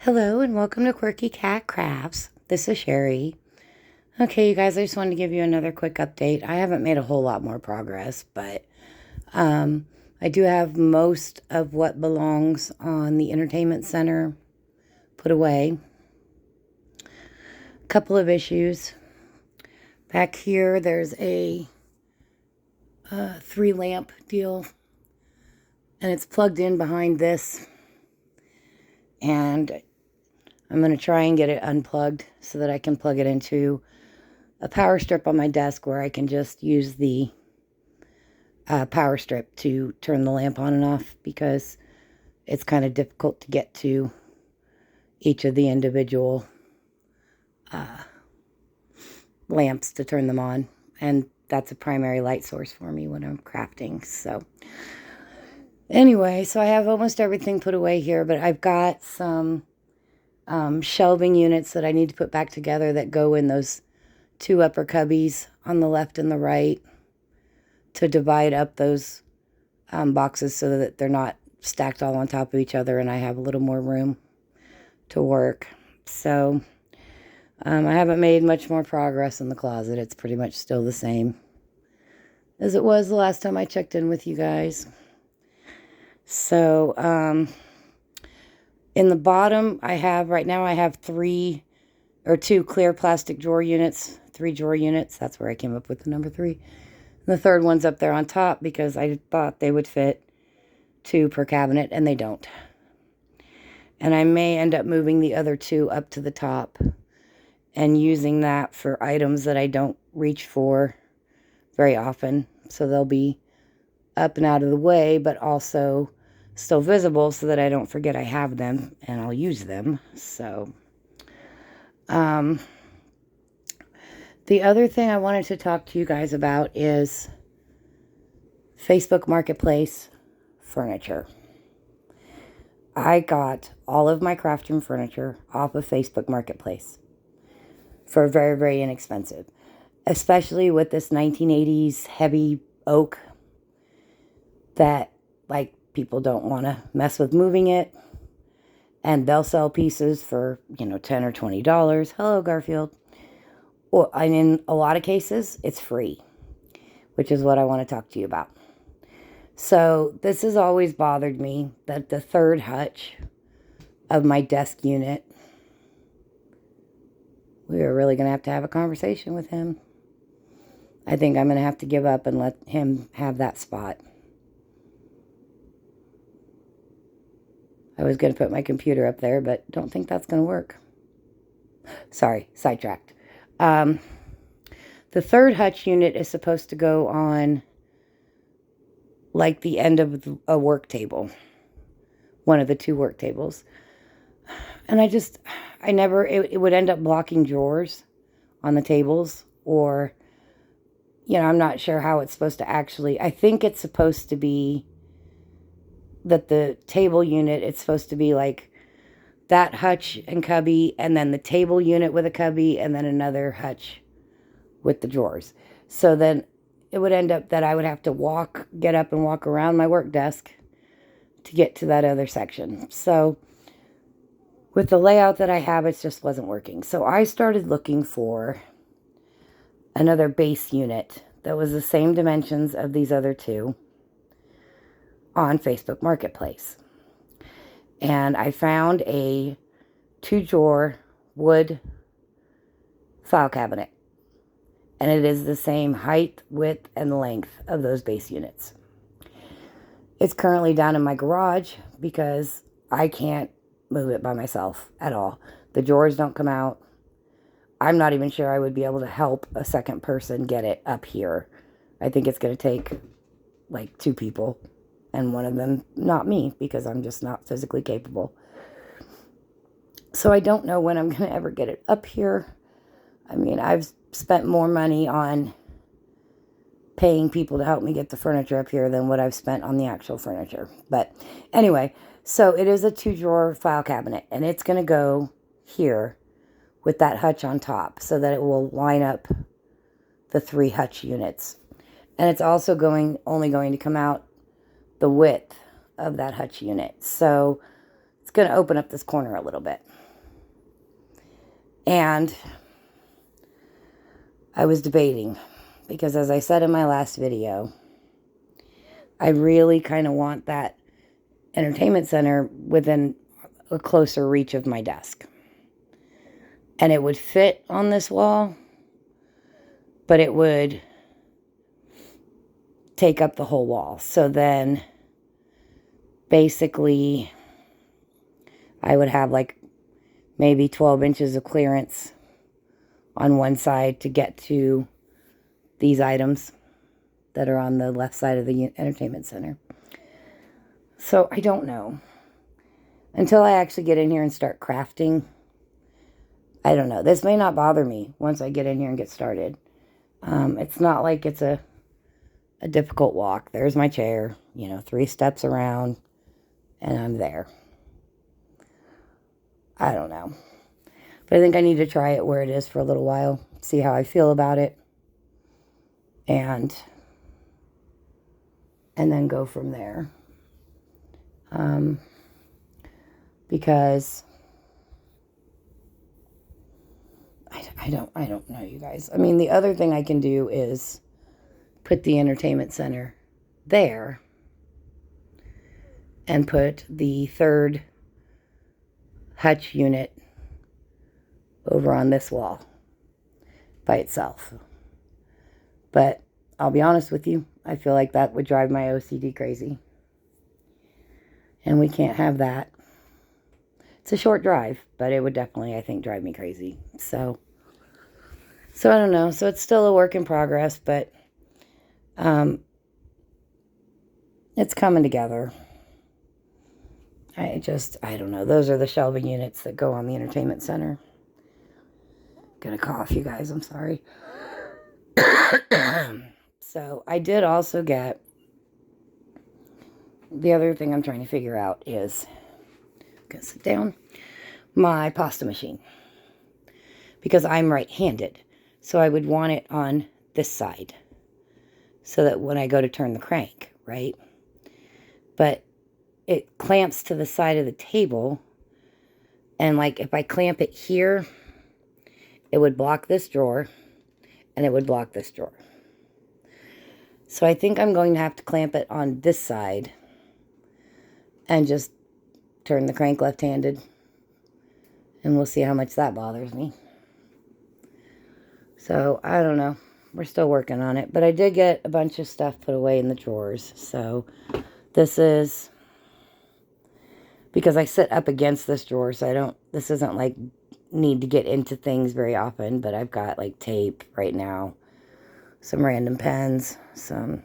Hello and welcome to Quirky Cat Crafts. This is Sherry. Okay, you guys, I just wanted to give you another quick update. I haven't made a whole lot more progress, but I do have most of what belongs on the entertainment center put away. A couple of issues. Back here, there's a 3-lamp deal, and it's plugged in behind this. And I'm going to try and get it unplugged so that I can plug it into a power strip on my desk where I can just use the power strip to turn the lamp on and off, because it's kind of difficult to get to each of the individual lamps to turn them on. And that's a primary light source for me when I'm crafting. So anyway, so I have almost everything put away here, but I've got some shelving units that I need to put back together that go in those two upper cubbies on the left and the right to divide up those boxes so that they're not stacked all on top of each other and I have a little more room to work. So I haven't made much more progress in the closet. It's pretty much still the same as it was the last time I checked in with you guys. So in the bottom, I have 3 or 2 clear plastic drawer units, 3 drawer units. That's where I came up with the number 3. And the third one's up there on top because I thought they would fit 2 per cabinet, and they don't. And I may end up moving the other 2 up to the top and using that for items that I don't reach for very often. So they'll be up and out of the way, but also still visible so that I don't forget I have them and I'll use them. So the other thing I wanted to talk to you guys about is Facebook Marketplace furniture. I got all of my craft room furniture off of Facebook Marketplace for very, very inexpensive, especially with this 1980s heavy oak that, like, people don't want to mess with moving it, and they'll sell pieces for, $10 or $20. Hello, Garfield. Well, and in a lot of cases, it's free, which is what I want to talk to you about. So this has always bothered me, that the third hutch of my desk unit, we are really going to have a conversation with him. I think I'm going to have to give up and let him have that spot. I was going to put my computer up there, but don't think that's going to work. Sorry, sidetracked. The third hutch unit is supposed to go on like the end of a work table, one of the 2 work tables. And it would end up blocking drawers on the tables, or, I'm not sure how it's supposed to actually, I think it's supposed to be that the table unit, it's supposed to be like that hutch and cubby, and then the table unit with a cubby, and then another hutch with the drawers. So then it would end up that I would have to get up and walk around my work desk to get to that other section. So with the layout that I have, it just wasn't working. So I started looking for another base unit that was the same dimensions of these other 2 on Facebook Marketplace. And I found a 2-drawer wood file cabinet. And it is the same height, width, and length of those base units. It's currently down in my garage because I can't move it by myself at all. The drawers don't come out. I'm not even sure I would be able to help a second person get it up here. I think it's going to take like 2 people. And one of them, not me, because I'm just not physically capable. So I don't know when I'm going to ever get it up here. I mean, I've spent more money on paying people to help me get the furniture up here than what I've spent on the actual furniture. But anyway, so it is a 2-drawer file cabinet, and it's going to go here with that hutch on top so that it will line up the 3 hutch units. And it's also only going to come out the width of that hutch unit. So it's going to open up this corner a little bit. And I was debating, because as I said in my last video, I really kind of want that entertainment center within a closer reach of my desk. And it would fit on this wall, but it would take up the whole wall. So then basically I would have like maybe 12 inches of clearance on one side to get to these items that are on the left side of the entertainment center. So I don't know. Until I actually get in here and start crafting, I don't know. This may not bother me once I get in here and get started. It's not like it's a difficult walk. There's my chair, 3 steps around, and I'm there. I don't know. But I think I need to try it where it is for a little while, see how I feel about it, and then go from there. Because I don't know, you guys. I mean, the other thing I can do is put the entertainment center there and put the third hutch unit over on this wall by itself. But I'll be honest with you, I feel like that would drive my OCD crazy. And we can't have that. It's a short drive, but it would definitely, I think, drive me crazy. So I don't know. So it's still a work in progress, but it's coming together. I don't know. Those are the shelving units that go on the entertainment center. Gonna cough, you guys. I'm sorry. So I did also get, the other thing I'm trying to figure out is, gonna sit down, my pasta machine. Because I'm right-handed. So I would want it on this side. So that when I go to turn the crank, right? But it clamps to the side of the table. And like if I clamp it here, it would block this drawer. And it would block this drawer. So I think I'm going to have to clamp it on this side. And just turn the crank left-handed. And we'll see how much that bothers me. So, I don't know. We're still working on it. But I did get a bunch of stuff put away in the drawers. So, this is, because I sit up against this drawer, so this isn't like need to get into things very often. But I've got like tape right now. Some random pens. Some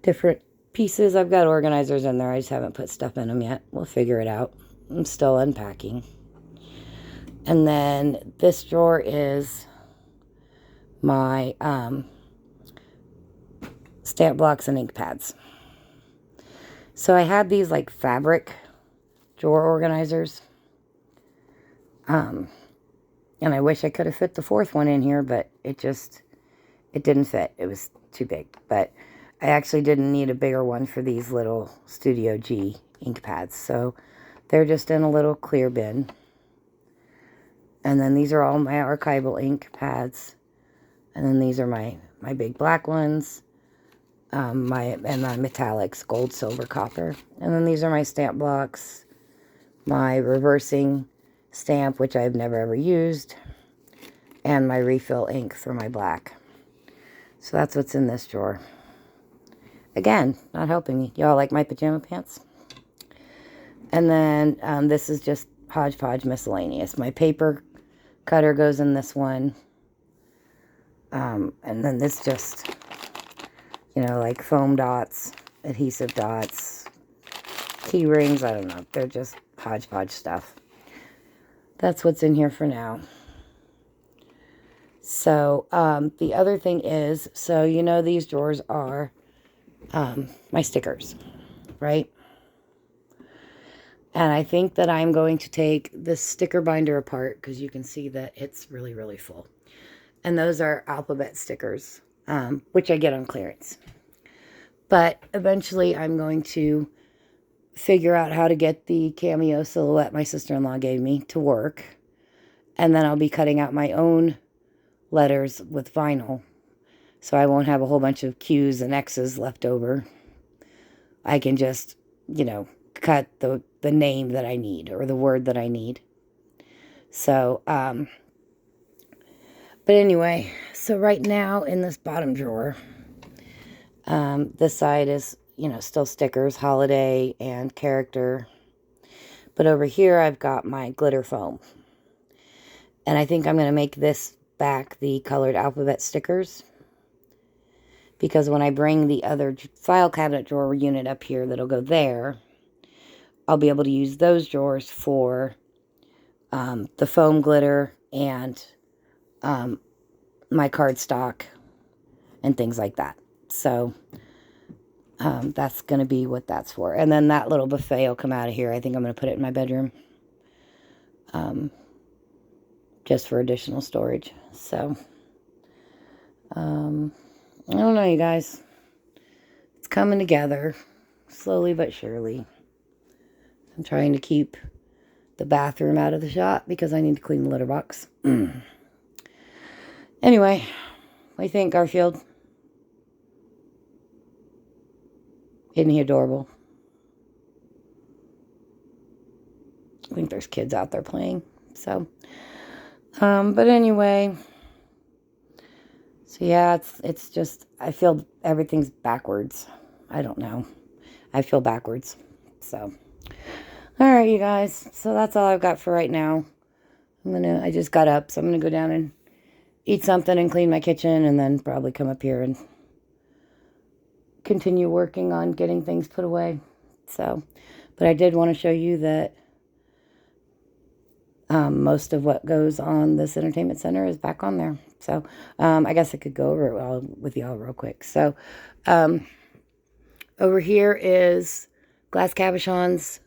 different pieces. I've got organizers in there. I just haven't put stuff in them yet. We'll figure it out. I'm still unpacking. And then this drawer is my stamp blocks and ink pads. So I had these like fabric drawer organizers. And I wish I could have fit the 4th one in here, but it didn't fit. It was too big. But I actually didn't need a bigger one for these little Studio G ink pads. So they're just in a little clear bin. And then these are all my archival ink pads. And then these are my big black ones. My metallics, gold, silver, copper. And then these are my stamp blocks. My reversing stamp, which I've never ever used. And my refill ink for my black. So that's what's in this drawer. Again, not helping me. Y'all like my pajama pants? And then this is just hodgepodge miscellaneous. My paper cutter goes in this one. And then this just, like foam dots, adhesive dots, key rings. I don't know. They're just hodgepodge stuff. That's what's in here for now. So, the other thing is, so these drawers are my stickers, right? And I think that I'm going to take this sticker binder apart because you can see that it's really, really full. And those are alphabet stickers, which I get on clearance. But eventually I'm going to figure out how to get the cameo silhouette my sister-in-law gave me to work. And then I'll be cutting out my own letters with vinyl. So I won't have a whole bunch of Q's and X's left over. I can just, cut the name that I need or the word that I need. So, but anyway, so right now in this bottom drawer, this side is, still stickers, holiday, and character. But over here, I've got my glitter foam. And I think I'm going to make this back the colored alphabet stickers. Because when I bring the other file cabinet drawer unit up here that'll go there, I'll be able to use those drawers for the foam glitter and my cardstock and things like that. So that's going to be what that's for. And then that little buffet will come out of here. I think I'm going to put it in my bedroom. Just for additional storage. So, I don't know, you guys. It's coming together. Slowly but surely. I'm trying to keep the bathroom out of the shot because I need to clean the litter box. Anyway, what do you think, Garfield? Isn't he adorable? I think there's kids out there playing. So, but anyway, so yeah, it's just, I feel everything's backwards. I don't know. I feel backwards. So, all right, you guys. So that's all I've got for right now. I just got up, so I'm going to go down and eat something and clean my kitchen and then probably come up here and continue working on getting things put away. So, but I did want to show you that most of what goes on this entertainment center is back on there. So, I guess I could go over it all with y'all real quick. So, over here is glass cabochons,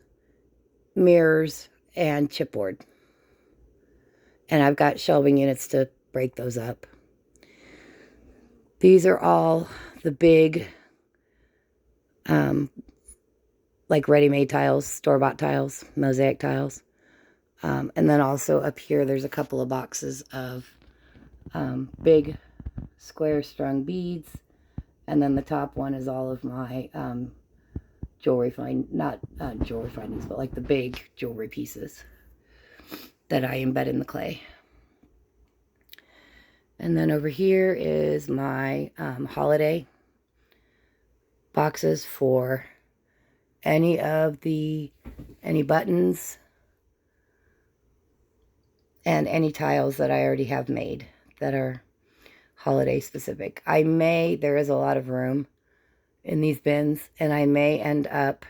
mirrors, and chipboard. And I've got shelving units to break those up. These are all the big, like ready-made tiles, store-bought tiles, mosaic tiles. And then also up here, there's a couple of boxes of big square strung beads. And then the top one is all of my jewelry not jewelry findings, but like the big jewelry pieces that I embed in the clay. And then over here is my holiday boxes for any buttons and any tiles that I already have made that are holiday specific. There is a lot of room in these bins, and I may end up,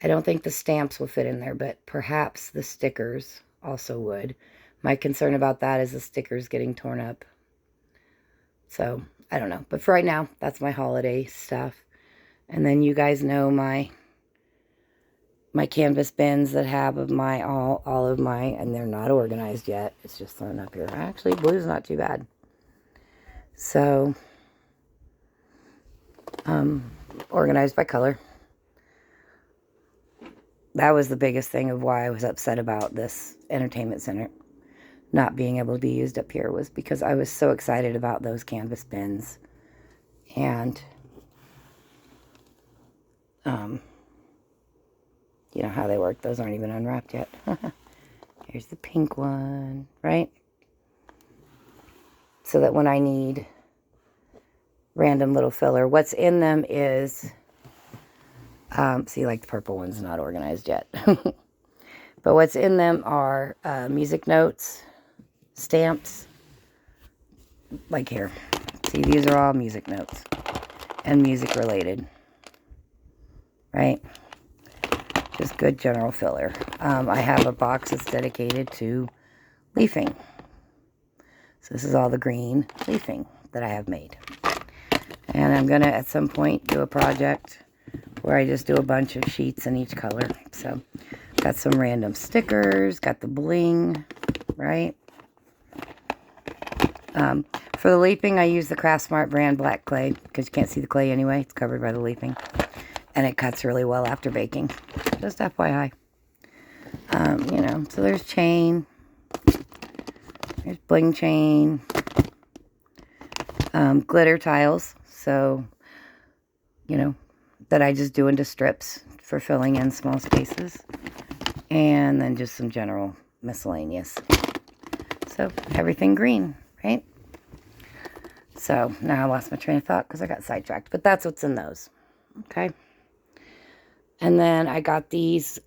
I don't think the stamps will fit in there, but perhaps the stickers also would. My concern about that is the stickers getting torn up. So, I don't know. But for right now, that's my holiday stuff. And then you guys know my canvas bins that have all of my, and they're not organized yet. It's just thrown up here. Actually, blue's not too bad. So, organized by color. That was the biggest thing of why I was upset about this entertainment center not being able to be used up here, was because I was so excited about those canvas bins. And, you know how they work. Those aren't even unwrapped yet. Here's the pink one, right? So that when I need random little filler, what's in them is, see, like the purple one's not organized yet. But what's in them are music notes, stamps, like here. See, these are all music notes and music related, right? Just good general filler. I have a box that's dedicated to leafing. So this is all the green leafing that I have made. And I'm going to, at some point, do a project where I just do a bunch of sheets in each color. So, got some random stickers, got the bling, right? For the leaping, I use the Craft Smart brand black clay because you can't see the clay anyway. It's covered by the leaping. And it cuts really well after baking. Just FYI. You know, so there's chain. There's bling chain. Glitter tiles. So, you know, that I just do into strips for filling in small spaces. And then just some general miscellaneous. So, everything green, right? So, now I lost my train of thought because I got sidetracked. But that's what's in those. Okay. And then I got these,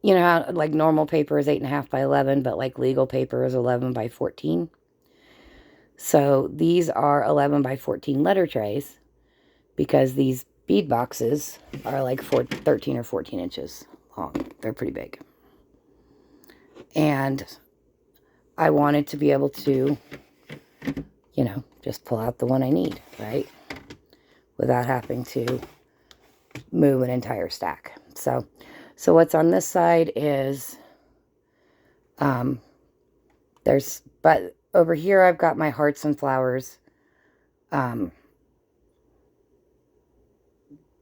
you know how, like, normal paper is 8.5 by 11, but, like, legal paper is 11 by 14. So, these are 11 by 14 letter trays because these bead boxes are, like, 13 or 14 inches long. They're pretty big. And I wanted to be able to, you know, just pull out the one I need, right? Without having to move an entire stack. So what's on this side is, but over here I've got my hearts and flowers,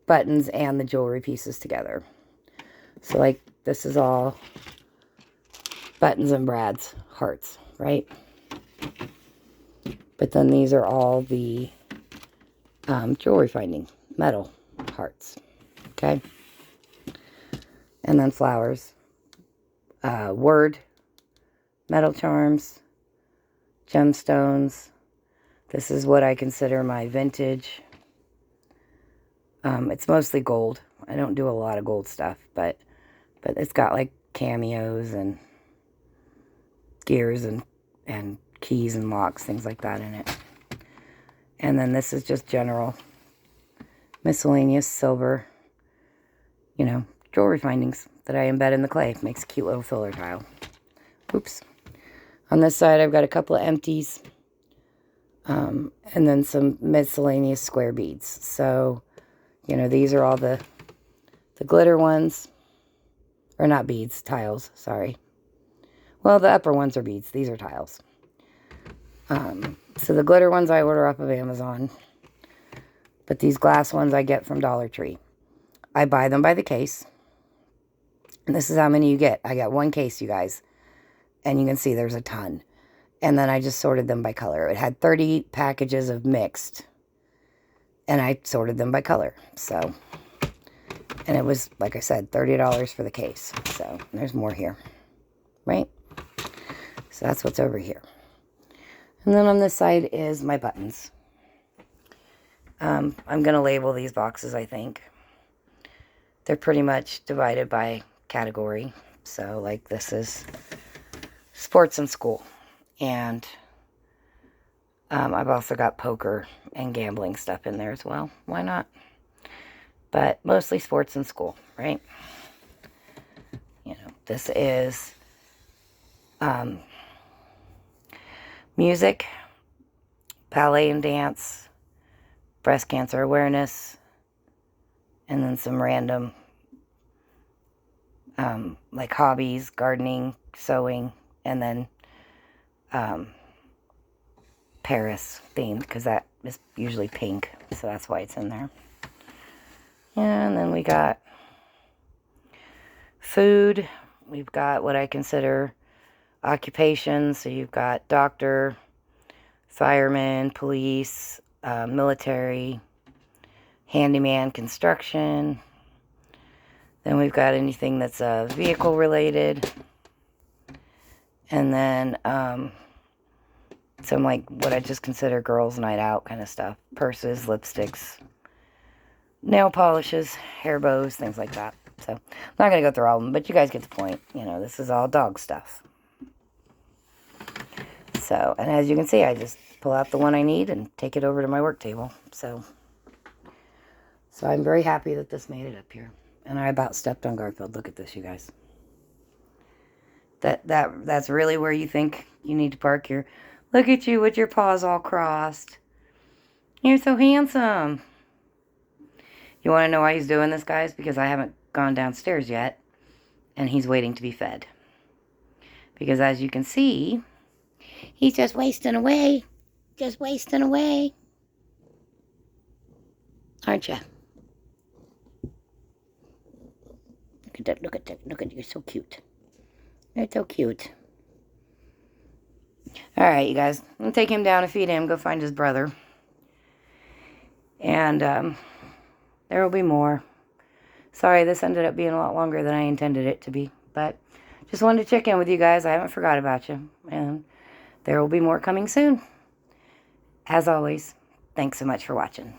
buttons and the jewelry pieces together. So, like, this is all buttons and Brad's hearts, right? But then these are all the jewelry finding metal hearts, okay? And then flowers, word, metal charms, gemstones. This is what I consider my vintage. It's mostly gold. I don't do a lot of gold stuff, but it's got like cameos and gears and keys and locks, things like that in it. And then this is just general miscellaneous silver, you know, jewelry findings that I embed in the clay. Makes a cute little filler tile. Oops. On this side, I've got a couple of empties, and then some miscellaneous square beads. So, you know, these are all the glitter ones, or not beads, tiles, sorry. Well, the upper ones are beads. These are tiles. So the glitter ones I order off of Amazon, but these glass ones I get from Dollar Tree. I buy them by the case, and this is how many you get. I got one case, you guys, and you can see there's a ton. And then I just sorted them by color. It had 30 packages of mixed, and I sorted them by color. So, and it was, like I said, $30 for the case. So, there's more here, right? So, that's what's over here. And then on this side is my buttons. I'm going to label these boxes, I think. They're pretty much divided by category. So, like, this is sports and school. And I've also got poker and gambling stuff in there as well. Why not? But mostly sports and school, right? You know, this is music, ballet and dance, breast cancer awareness, and then some random like hobbies, gardening, sewing, and then Paris themed, because that is usually pink, so that's why it's in there. And then we got food. We've got what I consider occupations. So you've got doctor, fireman, police, military, handyman, construction. Then we've got anything that's vehicle related. And then some, like, what I just consider girls' night out kind of stuff. Purses, lipsticks, nail polishes, hair bows, things like that. So, I'm not going to go through all of them, but you guys get the point. You know, this is all dog stuff. So, and as you can see, I just pull out the one I need and take it over to my work table. So I'm very happy that this made it up here. And I about stepped on Garfield. Look at this, you guys. That's really where you think you need to park your... Look at you with your paws all crossed. You're so handsome. You want to know why he's doing this, guys? Because I haven't gone downstairs yet, and he's waiting to be fed. Because as you can see, he's just wasting away. Just wasting away. Aren't you? Look at that, look at that, look at you. You're so cute. You're so cute. Alright, you guys. I'm going to take him down and feed him. Go find his brother. And there will be more. Sorry, this ended up being a lot longer than I intended it to be. But just wanted to check in with you guys. I haven't forgot about you. And there will be more coming soon. As always, thanks so much for watching.